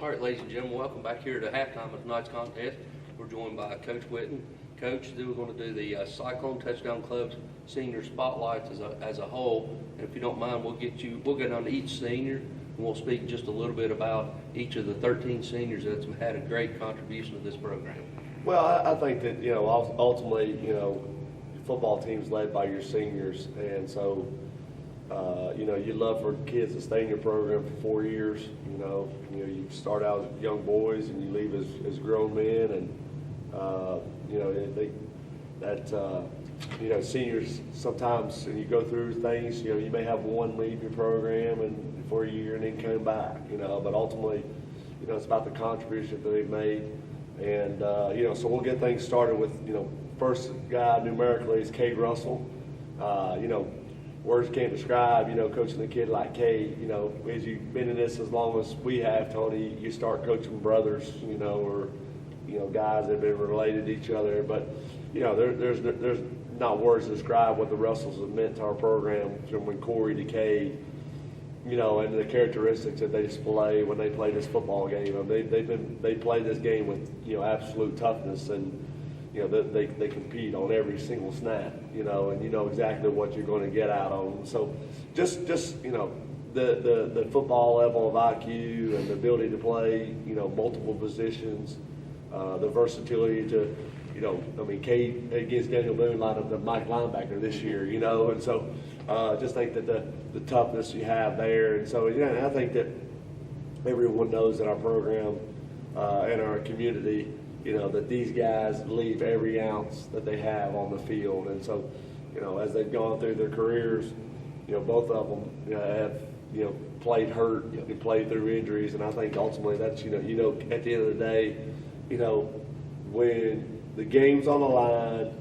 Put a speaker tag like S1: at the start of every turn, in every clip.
S1: All right, ladies and gentlemen, welcome back here to halftime of tonight's contest. We're joined by Coach Witten. Coach, then we're going to do the Cyclone Touchdown Club's senior spotlights as a whole. And if you don't mind, we'll get on each senior, and we'll speak just a little bit about each of the 13 seniors that's had a great contribution to this program.
S2: Well, I think that, ultimately, football team's led by your seniors, and so, you love for kids to stay in your program for 4 years. You start out as young boys and you leave as grown men, and seniors sometimes, and you go through things. You may have one leave your program and for a year and then come back. But ultimately, it's about the contribution that they've made, and so we'll get things started with first guy numerically is Cade Russell. Words can't describe, coaching a kid like Cade. As you've been in this as long as we have, Tony, you start coaching brothers, or guys that have been related to each other. But there's not words to describe what the Russells have meant to our program from when Corey to Cade, and the characteristics that they display when they play this football game. I mean, they play this game with absolute toughness, and they compete on every single snap, and you know exactly what you're going to get out of them. So just the football level of IQ and the ability to play, multiple positions, the versatility to, Cade against Daniel Boone lined up the Mike linebacker this year, and so just think that the toughness you have there. And so, I think that everyone knows that our program and our community, that these guys leave every ounce that they have on the field. And so, as they've gone through their careers, both of them have, played hurt and played through injuries. And I think ultimately that's, at the end of the day, when the game's on the line,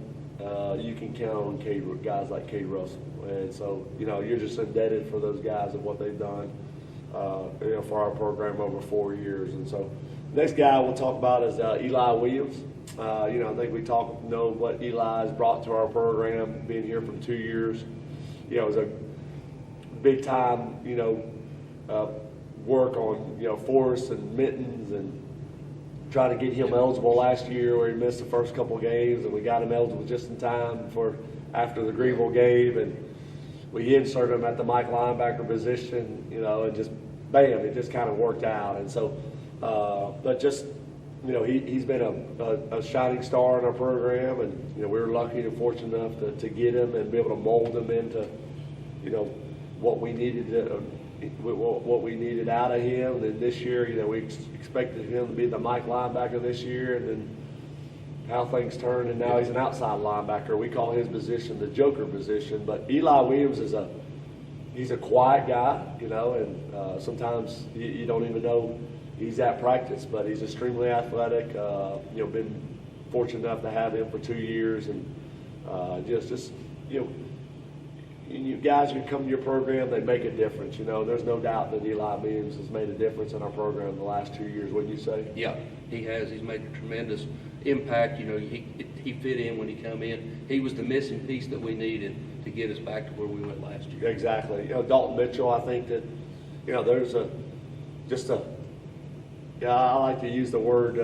S2: you can count on guys like Cade Russell. And so, you're just indebted for those guys and what they've done, for our program over 4 years. And so, next guy we'll talk about is Eli Williams. I think we know what Eli has brought to our program, being here for 2 years. It was a big time, work on, Forrest and Mittens, and try to get him eligible last year where he missed the first couple of games, and we got him eligible just in time for after the Greenville game, and we inserted him at the Mike linebacker position, and just bam, it just kind of worked out. And so but just, he's been a shining star in our program, and, we were lucky and fortunate enough to get him and be able to mold him into, what we needed out of him. And then this year, we expected him to be the Mike linebacker this year, and then how things turned, and now he's an outside linebacker. We call his position the joker position. But Eli Williams he's a quiet guy, and sometimes you don't even know he's at practice, but he's extremely athletic. Been fortunate enough to have him for 2 years, and you guys who come to your program, they make a difference. There's no doubt that Eli Williams has made a difference in our program in the last 2 years. Wouldn't you say?
S1: Yeah, he has. He's made a tremendous impact. He fit in when he come in. He was the missing piece that we needed to get us back to where we went last year.
S2: Exactly. Dalton Mitchell, I think that, there's I like to use the word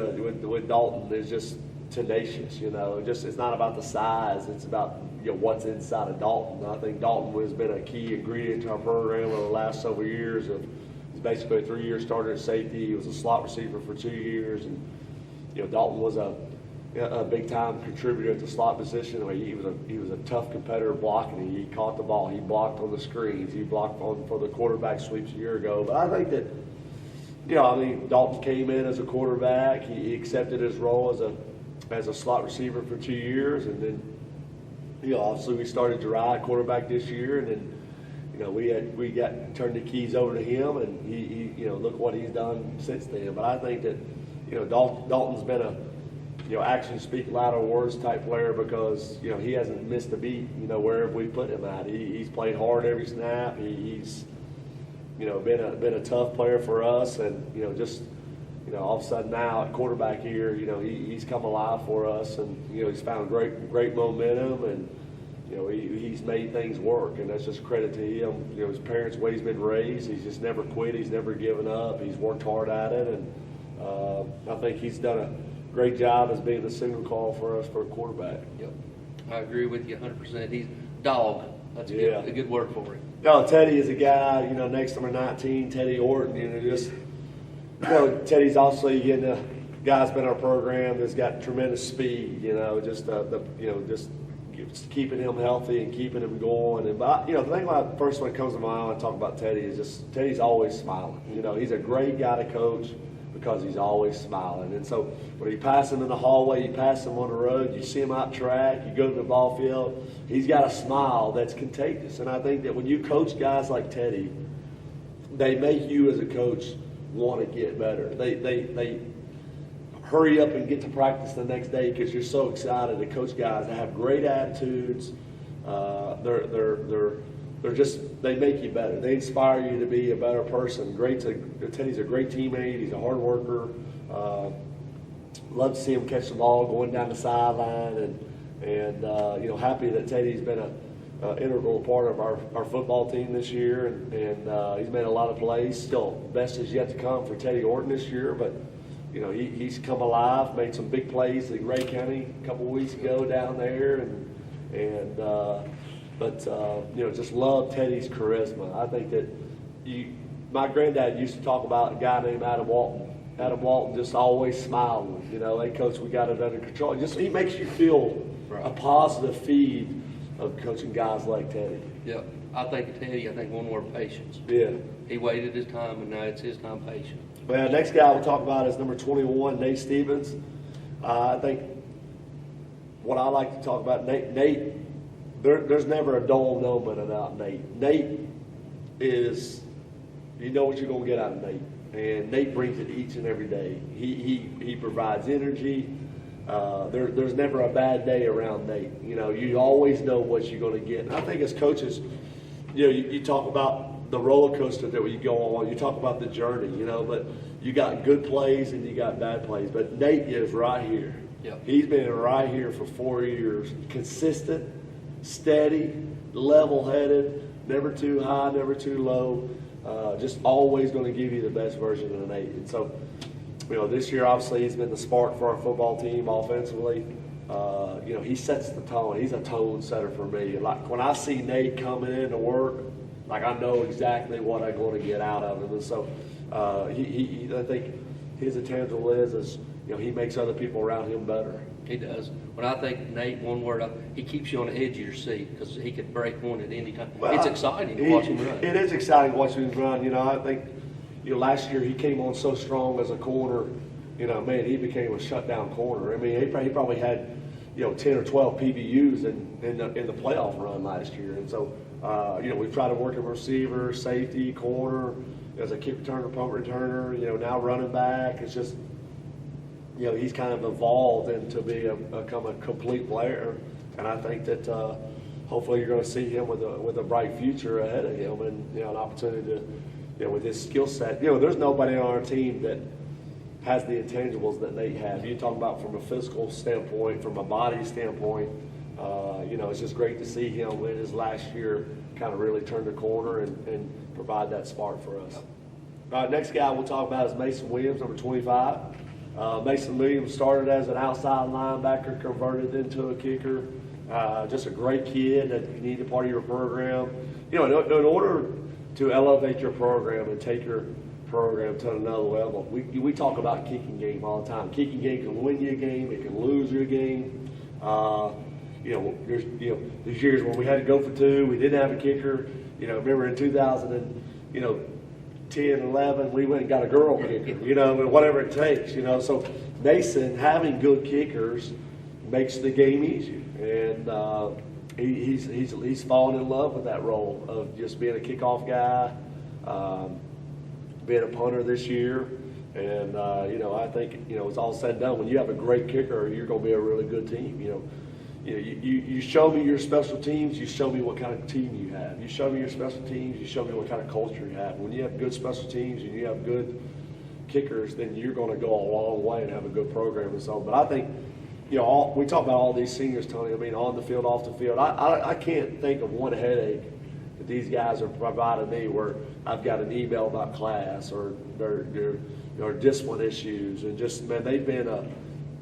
S2: with Dalton is just tenacious. It's not about the size; it's about what's inside of Dalton. I think Dalton has been a key ingredient to our program over the last several years. He's basically a 3-year starter at safety. He was a slot receiver for 2 years, and Dalton was a big time contributor at the slot position. He was a tough competitor blocking. He caught the ball. He blocked on the screens. He blocked for the quarterback sweeps a year ago. But I think that. Dalton came in as a quarterback. He accepted his role as a slot receiver for 2 years, and then, obviously we started Jeriah quarterback this year, and then, we got turned the keys over to him, and he look what he's done since then. But I think that, Dalton's been a, actions speak louder words type player because, he hasn't missed a beat, wherever we put him at. He's played hard every snap. He's been a tough player for us, and all of a sudden now at quarterback here, he's come alive for us, and he's found great momentum, and he's made things work, and that's just credit to him. His parents, the way he's been raised, he's just never quit, he's never given up, he's worked hard at it, and I think he's done a great job as being the signal call for us for a quarterback.
S1: Yep. I agree with you 100%. He's dog. That's a good word for him.
S2: No, Teddy is a guy, next number 19, Teddy Orton, Teddy's also getting a guy's been in our program that's got tremendous speed, just keeping him healthy and keeping him going. And the thing about first one that comes to mind when I talk about Teddy is just Teddy's always smiling. He's a great guy to coach because he's always smiling. And so when you pass him in the hallway, you pass him on the road, you see him out track, you go to the ball field, he's got a smile that's contagious. And I think that when you coach guys like Teddy, they make you as a coach want to get better. They hurry up and get to practice the next day because you're so excited to coach guys that have great attitudes. They make you better. They inspire you to be a better person. Teddy's a great teammate. He's a hard worker. Love to see him catch the ball going down the sideline, and happy that Teddy's been an integral part of our football team this year, and he's made a lot of plays. Still, best is yet to come for Teddy Orton this year, but he's come alive, made some big plays in Ray County a couple of weeks ago down there, just love Teddy's charisma. I think that my granddad used to talk about a guy named Adam Walton. Adam Walton just always smiling. Hey, coach, we got it under control. He makes you feel a positive feed of coaching guys like Teddy.
S1: Yep. I think one word, patience.
S2: Yeah.
S1: He waited his time, and now it's his time, patience.
S2: Well, next guy we'll talk about is number 21, Nate Stevens. I think what I like to talk about, Nate, there's never a dull moment about Nate. Nate is, what you're going to get out of Nate. And Nate brings it each and every day. He provides energy. There's never a bad day around Nate. You always know what you're going to get. And I think as coaches, you talk about the roller coaster that you go on. You talk about the journey, but you got good plays and you got bad plays. But Nate is right here.
S1: Yep.
S2: He's been right here for 4 years. Consistent, steady, level-headed, never too high, never too low. Just always going to give you the best version of Nate. And so, this year obviously he's been the spark for our football team offensively. He sets the tone. He's a tone setter for me. Like when I see Nate coming in to work, I know exactly what I'm going to get out of him. And so I think his intangible is he makes other people around him better.
S1: He does. When I think Nate, one word, he keeps you on the edge of your seat because he could break one at any time. Well, it's exciting to watch him run.
S2: It is exciting watching him run. I think last year he came on so strong as a corner. He became a shutdown corner. I mean, he probably had 10 or 12 PBUs in the playoff run last year. And so we've tried to work him receiver, safety, corner, as a kick returner, punt returner. Now running back. It's just. He's kind of evolved into become a complete player, and I think that hopefully you're going to see him with a bright future ahead of him, and an opportunity to, with his skill set. There's nobody on our team that has the intangibles that Nate has. You talk about from a physical standpoint, from a body standpoint. It's just great to see him in his last year kind of really turn the corner and provide that spark for us. All right, next guy we'll talk about is Mason Williams, number 25. Mason Williams started as an outside linebacker, converted into a kicker. Just a great kid that you need a part of your program. In order to elevate your program and take your program to another level, we talk about kicking game all the time. Kicking game can win you a game, it can lose you a game. There's years when we had to go for two, we didn't have a kicker. Remember in 2010, 11, we went and got a girl kicker, whatever it takes, So Mason, having good kickers makes the game easier. And he's fallen in love with that role of just being a kickoff guy, being a punter this year. And, I think, it's all said and done. When you have a great kicker, you're going to be a really good team. You show me your special teams, you show me what kind of team you have. You show me your special teams, you show me what kind of culture you have. When you have good special teams and you have good kickers, then you're going to go a long way and have a good program and so on. But I think, we talk about all these seniors, Tony. I mean, on the field, off the field. I can't think of one headache that these guys are providing me, where I've got an email about class or their discipline issues, and just, man, they've been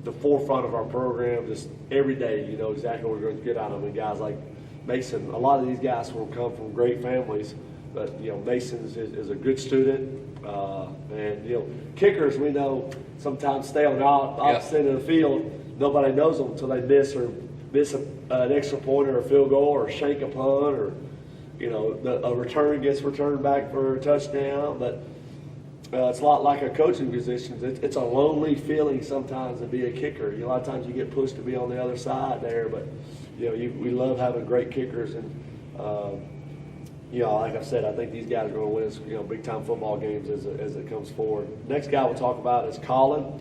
S2: the forefront of our program just every day. You know exactly what we're going to get out of them. And guys like Mason, a lot of these guys will come from great families, but Mason is a good student, and kickers, we know sometimes stay on the opposite end of the field. Nobody knows them until they miss an extra point or a field goal or shank a punt, or a return gets returned back for a touchdown. But it's a lot like a coaching position. It's a lonely feeling sometimes to be a kicker. A lot of times you get pushed to be on the other side there, but we love having great kickers. And like I said, I think these guys are going to win big time football games as it comes forward. Next guy we'll talk about is Colin.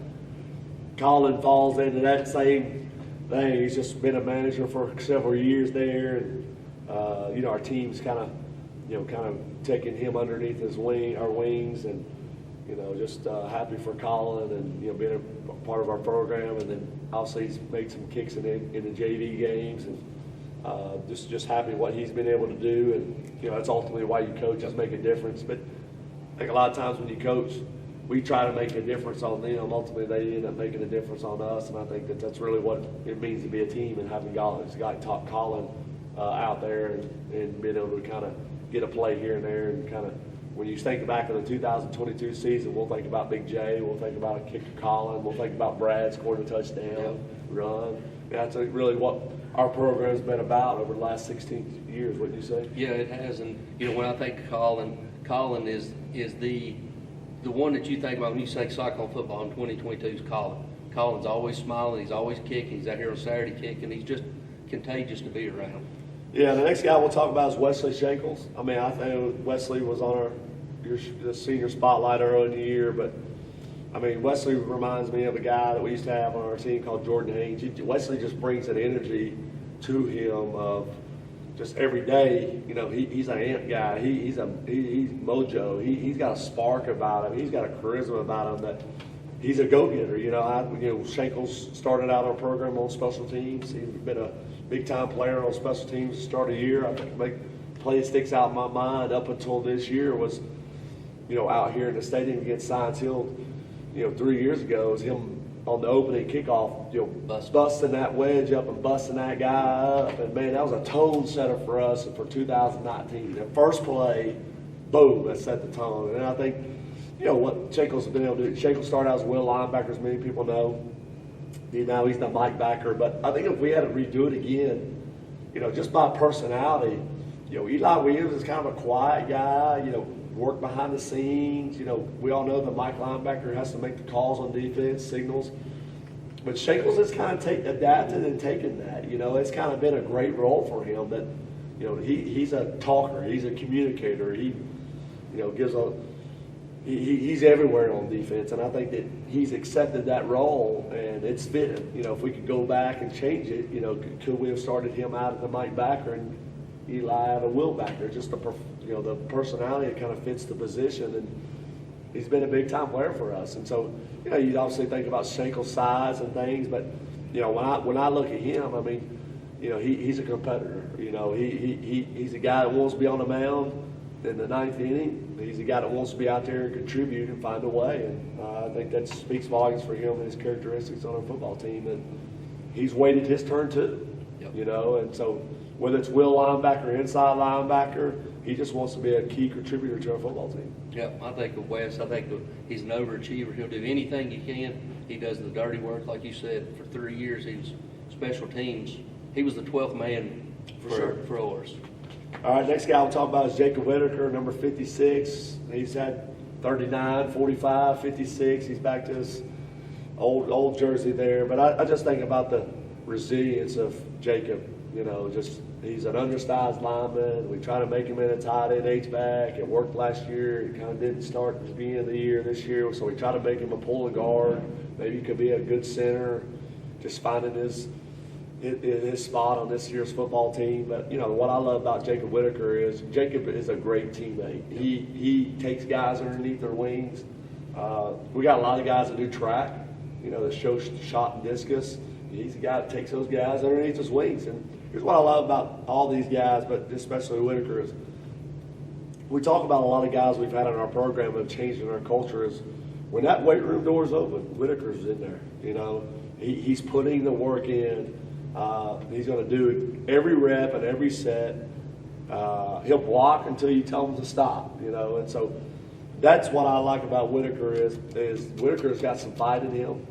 S2: Colin falls into that same thing. He's just been a manager for several years there, and our team's kind of taking him underneath our wings, and just happy for Colin and being a part of our program. And then also he's made some kicks in the JV games, and just happy what he's been able to do. And that's ultimately why you coach, is make a difference. But I think a lot of times when you coach, we try to make a difference on them. Ultimately, they end up making a difference on us, and I think that's really what it means to be a team, and having guys like top Colin out there and being able to kind of get a play here and there. And kind of when you think back of the 2022 season, we'll think about Big J, we'll think about a kick to Colin, we'll think about Brad scoring a touchdown, run. And that's really what our program's been about over the last 16 years, wouldn't you say?
S1: Yeah, it has. And when I think of Colin is the one that you think about when you say Cyclone football in 2022 is Colin. Colin's always smiling, he's always kicking, he's out here on Saturday kicking, he's just contagious to be around.
S2: Yeah, the next guy we'll talk about is Wesley Shankles. I mean, I think Wesley was on the senior spotlight early in the year, but I mean, Wesley reminds me of a guy that we used to have on our team called Jordan Haynes. Wesley just brings an energy to him of just every day. He's an amp guy. He's mojo. He's got a spark about him. He's got a charisma about him that he's a go-getter. Shankles started out our program on special teams. He's been a big-time player on special teams to start a year. I think the play that sticks out in my mind up until this year was, out here in the stadium against Science Hill, 3 years ago, is him on the opening kickoff, busting that wedge up and busting that guy up. And, man, that was a tone setter for us for 2019. The first play, boom, that set the tone. And I think, what Shankles has been able to do. Shankles started out as a will linebacker, as many people know. Now he's the Mike backer. But I think if we had to redo it again, just by personality, Eli Williams is kind of a quiet guy, work behind the scenes. We all know the Mike linebacker has to make the calls on defense, signals. But Shankles has kind of adapted and taken that. It's kind of been a great role for him. That he's a talker, he's a communicator. He he's everywhere on defense, and I think that he's accepted that role, and it's fitting. If we could go back and change it, could we have started him out at the Mike backer and Eli out of Will backer? Just the personality kind of fits the position, and he's been a big time player for us. And so, you obviously think about Shankles' size and things, but when I look at him, I mean, he's a competitor. He's a guy that wants to be on the mound in the ninth inning. He's a guy that wants to be out there and contribute and find a way. And I think that speaks volumes for him and his characteristics on our football team. And he's waited his turn too. Yep. And so whether it's will linebacker, inside linebacker, he just wants to be a key contributor to our football team.
S1: Yeah, I think of Wes. I think he's an overachiever. He'll do anything he can. He does the dirty work, like you said. For 3 years, he was special teams. He was the 12th man for ours.
S2: All right, next guy we'll talk about is Jacob Whitaker, number 56. He's had 39, 45, 56. He's back to his old jersey there. But I just think about the resilience of Jacob. He's an undersized lineman. We try to make him in a tight end H-back. It worked last year. It kind of didn't start at the beginning of the year this year. So we try to make him a pulling guard. Maybe he could be a good center, just finding his spot on this year's football team. But what I love about Jacob Whitaker is Jacob is a great teammate. He takes guys underneath their wings. We got a lot of guys that do track, that show shot and discus. He's a guy that takes those guys underneath his wings. And here's what I love about all these guys, but especially Whitaker, is we talk about a lot of guys we've had in our program that have changed in our culture is when that weight room door is open, Whitaker's in there. You know, he's putting the work in. He's going to do every rep and every set. He'll block until you tell him to stop. You know, and so that's what I like about Whitaker is Whitaker's got some fight in him.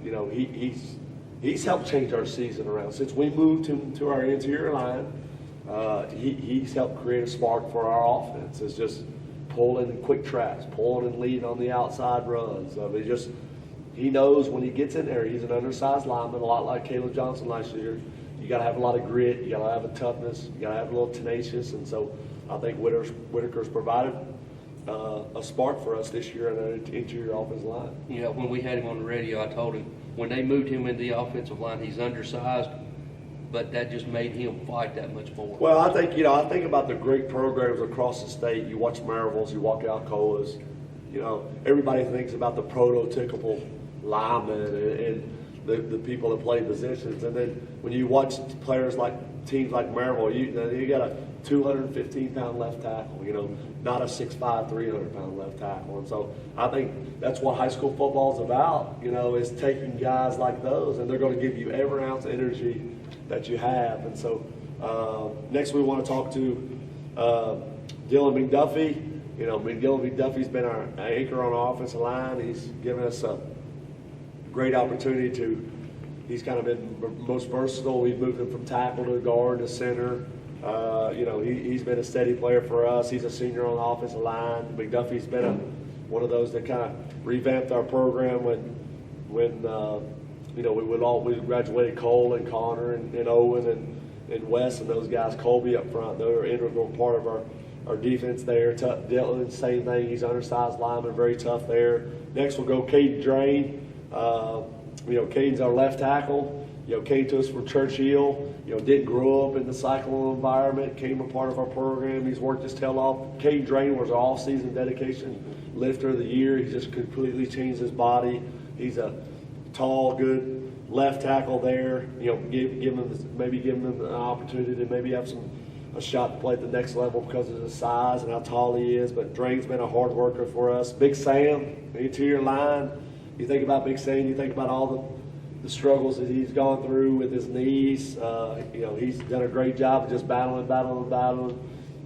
S2: You know, he's helped change our season around since we moved him to our interior line. He's helped create a spark for our offense. It's just pulling in quick traps, pulling and leading on the outside runs. He knows when he gets in there, he's an undersized lineman, a lot like Caleb Johnson last year. You got to have a lot of grit, you got to have a toughness, you got to have a little tenacious, and so I think Whitaker's provided a spark for us this year in the interior offensive line.
S1: You know, when we had him on the radio, I told him when they moved him into the offensive line, he's undersized, but that just made him fight that much more.
S2: Well, I think about the great programs across the state. You watch Maryville's, you walk Alcoa's. You know, everybody thinks about the prototypical lineman and the people that play positions, and then when you watch players like teams like Maryville, you got a 215-pound left tackle. You know, not a 6'5", 300-pound left tackle. And so I think that's what high school football is about. You know, is taking guys like those, and they're going to give you every ounce of energy that you have. And so next we want to talk to Dylan McDuffie. You know, Dylan McDuffie's been our anchor on our offensive line. He's given us a great opportunity he's kind of been most versatile. We've moved him from tackle to guard to center. You know, he's been a steady player for us. He's a senior on the offensive line. McDuffie's been one of those that kind of revamped our program when you know, we graduated Cole and Connor and Owen and Wes and those guys, Colby up front. They were an integral part of our defense there. Dylan, same thing. He's undersized lineman, very tough there. Next we'll go Caden Drain. You know, Caden's our left tackle. You know, came to us from Churchill. You know, didn't grow up in the Cyclone environment. Came a part of our program. He's worked his tail off. Caden Drain was our all-season dedication lifter of the year. He just completely changed his body. He's a tall, good left tackle there. You know, give him an opportunity to maybe have a shot to play at the next level because of his size and how tall he is. But Drain's been a hard worker for us. Big Sam, interior line. You think about Big Sam, you think about all the struggles that he's gone through with his knees. You know, he's done a great job of just battling.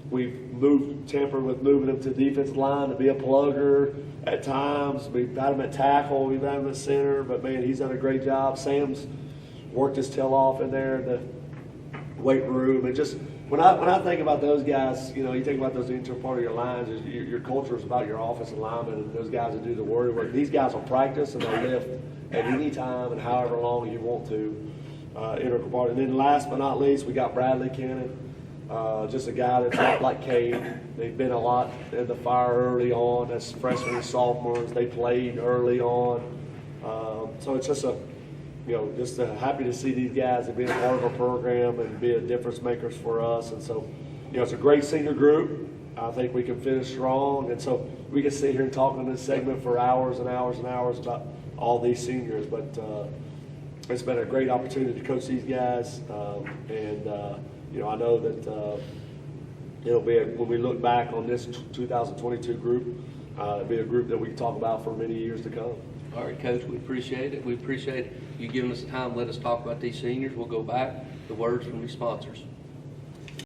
S2: We've tempered with moving him to the defensive line to be a plugger at times. We've had him at tackle, we've had him at center, but man, he's done a great job. Sam's worked his tail off in there in the weight room. And just when I think about those guys, you know, you think about those interior part of your lines, your culture is about your offensive linemen and those guys that do the work. These guys will practice and they'll lift at any time and however long you want to, integral part. And then last but not least, we got Bradley Cannon. Just a guy that's a lot like Cade. They've been a lot in the fire early on as freshmen and sophomores. They played early on. So it's just happy to see these guys and being a part of our program and be a difference makers for us. And so, you know, it's a great senior group. I think we can finish strong. And so we can sit here and talk in this segment for hours and hours and hours about all these seniors. But it's been a great opportunity to coach these guys. You know, I know that it'll be when we look back on this 2022 group, it'll be a group that we can talk about for many years to come.
S1: All right, Coach, we appreciate it. We appreciate you giving us the time to let us talk about these seniors. We'll go back to words from these sponsors.